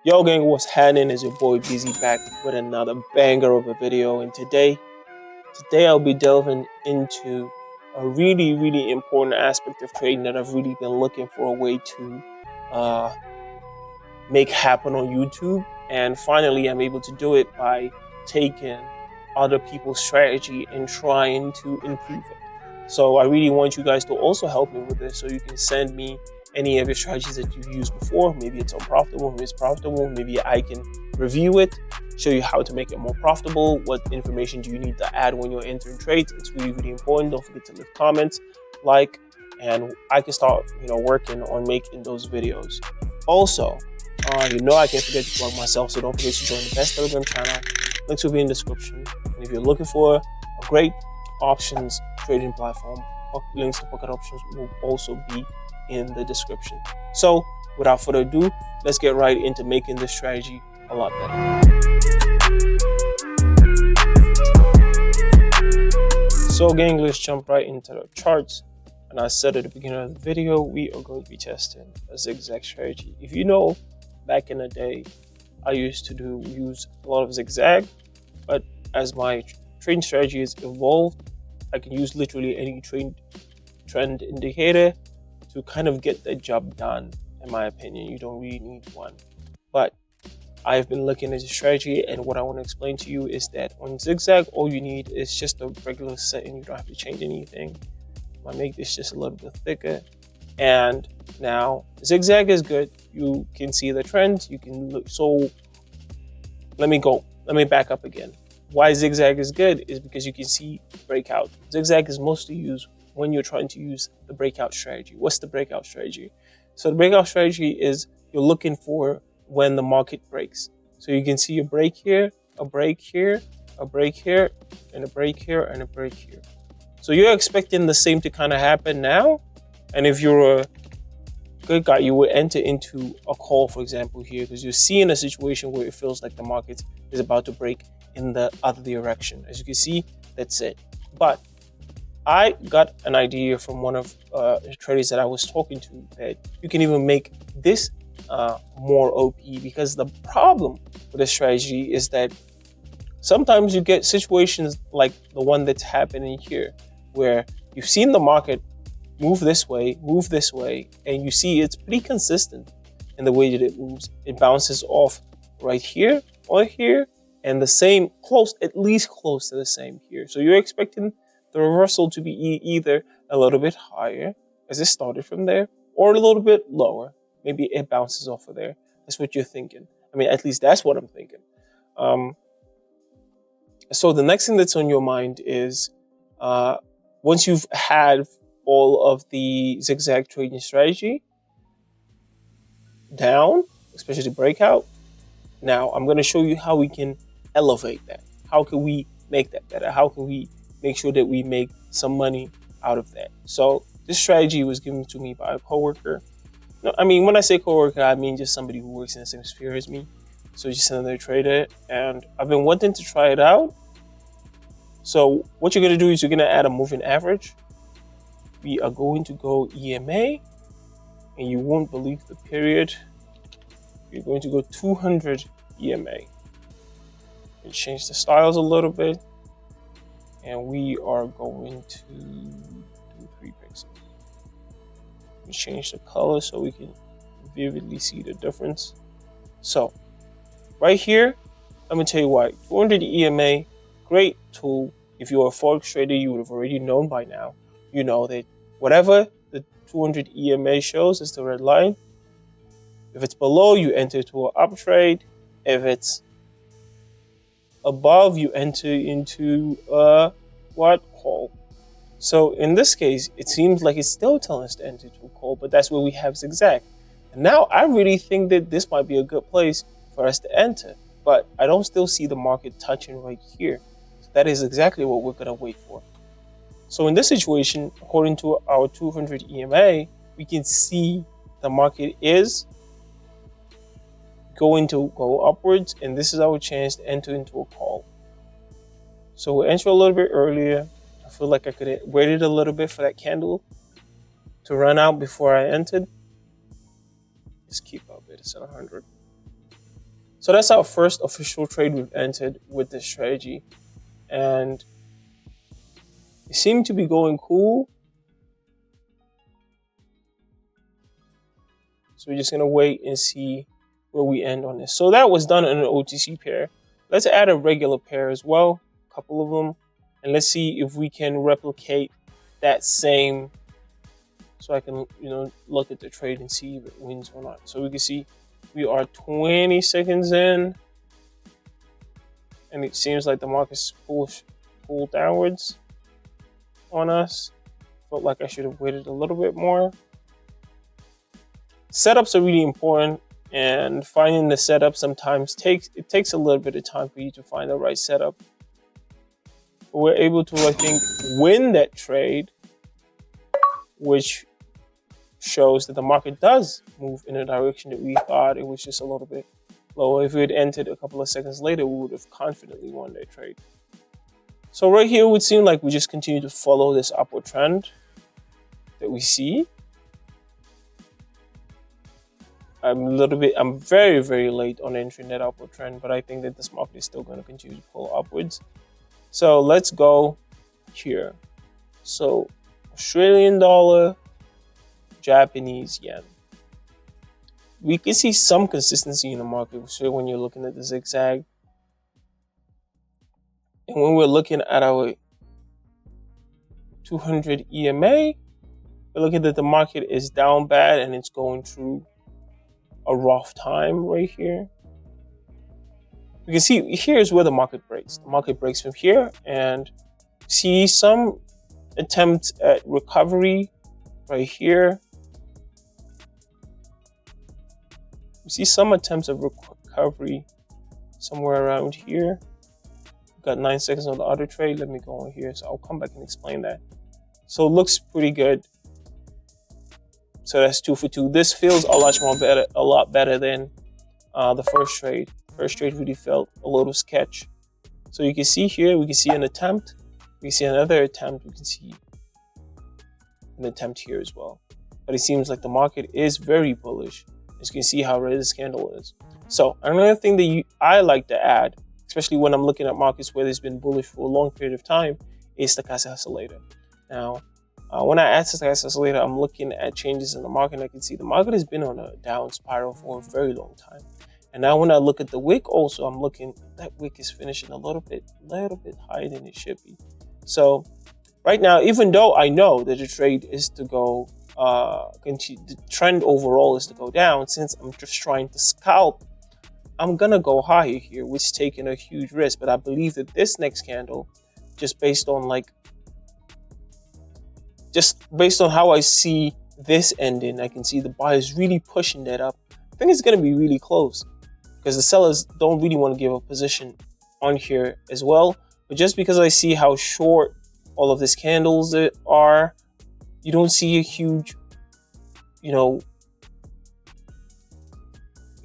Yo gang, what's happening? Is your boy Busy back with another banger of a video, and today I'll be delving into a really important aspect of trading that I've really been looking for a way to uh, make happen on YouTube, and finally I'm able to do it by taking other people's strategy and trying to improve it. So I really want you guys to also help me with this, so you can send me any of your strategies that you've used before. Maybe it's unprofitable, maybe it's profitable, maybe I can review it, show you how to make it more profitable, what information do you need to add when you're entering trades. It's really important. Don't forget to leave comments, like, and I can start working on making those videos. Also, I can forget to plug myself, so don't forget to join the best Telegram channel. Links will be in the description. And if you're looking for a great options trading platform, links to pocket options will also be in the description. So without further ado, let's get right into making this strategy a lot better. So gang, let's jump right into the charts. And I said at the beginning of the video, we are going to be testing a ZigZag strategy. If you know, back in the day, I used to use a lot of ZigZag, but as my trading strategy has evolved, I can use literally any trend indicator to kind of get the job done. In my opinion, you don't really need one. But I've been looking at the strategy, and what I want to explain to you is that on ZigZag, all you need is just a regular setting. You don't have to change anything. I make this just a little bit thicker. And now ZigZag is good. You can see the trends. You can look. So let me back up again. Why ZigZag is good is because you can see Breakout. ZigZag is mostly used when you're trying to use the breakout strategy. What's the breakout strategy? So the breakout strategy is you're looking for when the market breaks. So you can see a break here, a break here, a break here, and a break here, and a break here. So you're expecting the same to kind of happen now. And if you're a good guy, you would enter into a call, for example, here, because you're seeing a situation where it feels like the market is about to break in the other direction. As you can see, that's it. But I got an idea from one of the traders that I was talking to that you can even make this more OP, because the problem with this strategy is that sometimes you get situations like the one that's happening here, where you've seen the market move this way, and you see it's pretty consistent in the way that it moves. It bounces off right here or here, and the same, at least close to the same here. So you're expecting the reversal to be either a little bit higher, as it started from there, or a little bit lower. Maybe it bounces off of there. That's what you're thinking. I mean, at least that's what I'm thinking. So the next thing that's on your mind is, once you've had all of the ZigZag trading strategy down, especially the breakout, now I'm going to show you how we can elevate that. How can we make that better? How can we make sure that we make some money out of that? So this strategy was given to me by a coworker. No, I mean, when I say coworker, I mean just somebody who works in the same sphere as me. So just another trader, and I've been wanting to try it out. So what you're going to do is you're going to add a moving average. We are going to go EMA, and you won't believe the period. We're going to go 200 EMA. We change the styles a little bit, and we are going to do 3 pixels. We change the color so we can vividly see the difference. So right here, let me tell you why. 200 EMA, great tool. If you're a forex trader, you would have already known by now. You know that whatever the 200 EMA shows is the red line. If it's below, you enter to an up trade. If it's above, you enter into a call. So in this case, it seems like it's still telling us to enter to a call, but that's where we have ZigZag. And now I really think that this might be a good place for us to enter, but I don't still see the market touching right here. So that is exactly what we're going to wait for. So in this situation, according to our 200 EMA, we can see the market is going to go upwards, and this is our chance to enter into a call. So we'll enter a little bit earlier. I feel like I could have waited a little bit for that candle to run out before I entered. Just keep up it. It's at 100. So that's our first official trade we've entered with this strategy. And it seemed to be going cool. So we're just going to wait and see where we end on this. So that was done in an OTC pair. Let's add a regular pair as well, a couple of them. And let's see if we can replicate that same, so I can, look at the trade and see if it wins or not. So we can see we are 20 seconds in, and it seems like the market's pulled downwards on us. Felt like I should have waited a little bit more. Setups are really important, and finding the setup sometimes takes a little bit of time for you to find the right setup. But we're able to, I think, win that trade, which shows that the market does move in a direction that we thought it was just a little bit lower. If we had entered a couple of seconds later, we would have confidently won that trade. So right here, it would seem like we just continue to follow this upward trend that we see. I'm very, very late on entering that upward trend, but I think that this market is still going to continue to pull upwards. So let's go here. So Australian dollar, Japanese yen. We can see some consistency in the market, so when you're looking at the ZigZag. And when we're looking at our 200 EMA, we're looking that the market is down bad and it's going through a rough time right here. You can see here's where the market breaks. The market breaks from here and see some attempt at recovery right here. We see some attempts of recovery somewhere around here. We've got 9 seconds on the other trade. Let me go on here. So I'll come back and explain that. So it looks pretty good. So that's 2 for 2. This feels a lot better than the first trade. First trade really felt a little sketch. So you can see here, we can see an attempt. We can see another attempt. We can see an attempt here as well. But it seems like the market is very bullish. As you can see how red this candle is. So another thing that I like to add, especially when I'm looking at markets where there's been bullish for a long period of time, is the stochastic oscillator. Now, when I add the stochastic oscillator, I'm looking at changes in the market, and I can see the market has been on a down spiral for a very long time. And now when I look at the wick also, I'm looking, that wick is finishing a little bit higher than it should be. So right now, even though I know that the trade is to go, the trend overall is to go down, since I'm just trying to scalp, I'm gonna go higher here, which is taking a huge risk. But I believe that this next candle, just based on how I see this ending, I can see the buyers really pushing that up. I think it's gonna be really close because the sellers don't really want to give a position on here as well. But just because I see how short all of these candles are, you don't see a huge, you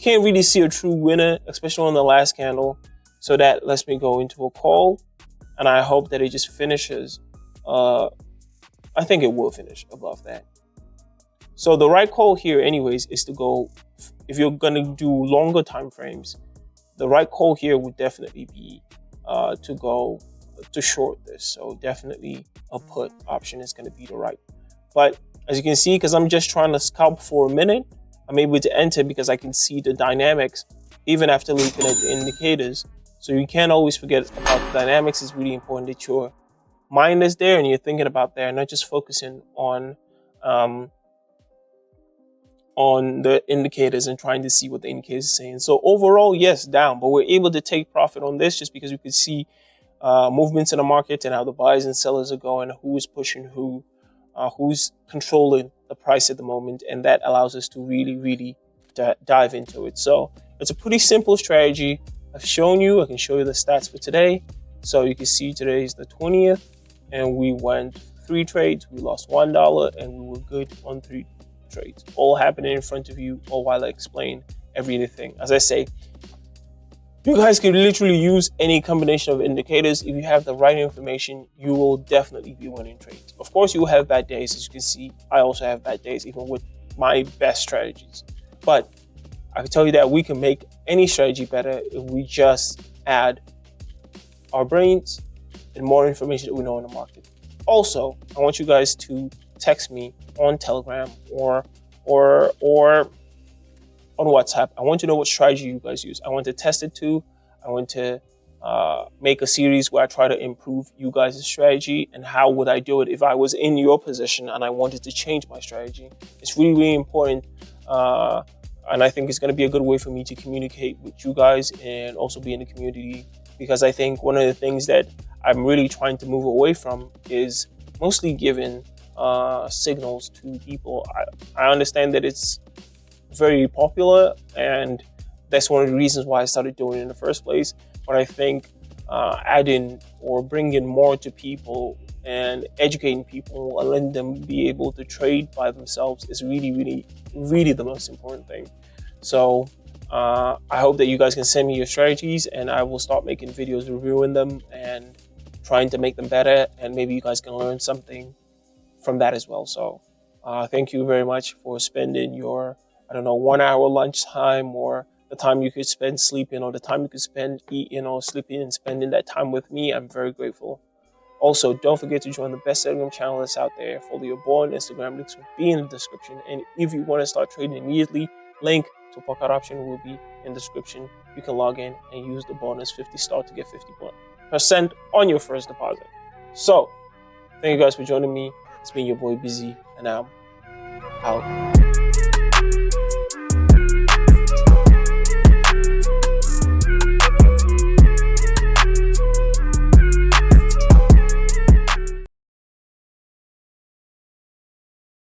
can't really see a true winner, especially on the last candle. So that lets me go into a call, and I hope that it just finishes. I think it will finish above that. So the right call here anyways is to go, if you're going to do longer time frames, the right call here would definitely be to go to short this. So definitely a put option is going to be the right. But as you can see, because I'm just trying to scalp for a minute, I'm able to enter because I can see the dynamics even after looking at the indicators. So you can't always forget about the dynamics. It's really important that your mind is there and you're thinking about that, not just focusing on the indicators and trying to see what the indicators are saying. So overall, yes, down, but we're able to take profit on this just because we could see movements in the market and how the buyers and sellers are going, who is pushing who, who's controlling the price at the moment, and that allows us to really dive into it. So it's a pretty simple strategy. I've shown you, I can show you the stats for today. So you can see today is the 20th, and we went 3 trades, we lost $1, and we were good on 3 trades, all happening in front of you, all while I explain everything. As I say, you guys can literally use any combination of indicators. If you have the right information, you will definitely be winning trades. Of course, you will have bad days. As you can see, I also have bad days, even with my best strategies. But I can tell you that we can make any strategy better if we just add our brains and more information that we know in the market. Also, I want you guys to text me on Telegram or on WhatsApp. I want to know what strategy you guys use. I want to test it too. I want to make a series where I try to improve you guys' strategy, and how would I do it if I was in your position and I wanted to change my strategy. It's really, really important. And I think it's going to be a good way for me to communicate with you guys and also be in the community, because I think one of the things that I'm really trying to move away from is mostly giving signals to people. I understand that it's very popular, and that's one of the reasons why I started doing it in the first place. But I think adding or bringing more to people and educating people and letting them be able to trade by themselves is really, really, really the most important thing. So I hope that you guys can send me your strategies, and I will start making videos reviewing them and trying to make them better, and maybe you guys can learn something from that as well. So thank you very much for spending your, 1 hour lunchtime, or the time you could spend sleeping, or the time you could spend eating or sleeping and spending that time with me. I'm very grateful. Also, don't forget to join the best Telegram channel that's out there. Follow your boy on Instagram. Links will be in the description. And if you want to start trading immediately, link to Breakout option will be in the description. You can log in and use the bonus 50 star to get 50% on your first deposit. So, thank you guys for joining me. It's been your boy Busy, and I'm out.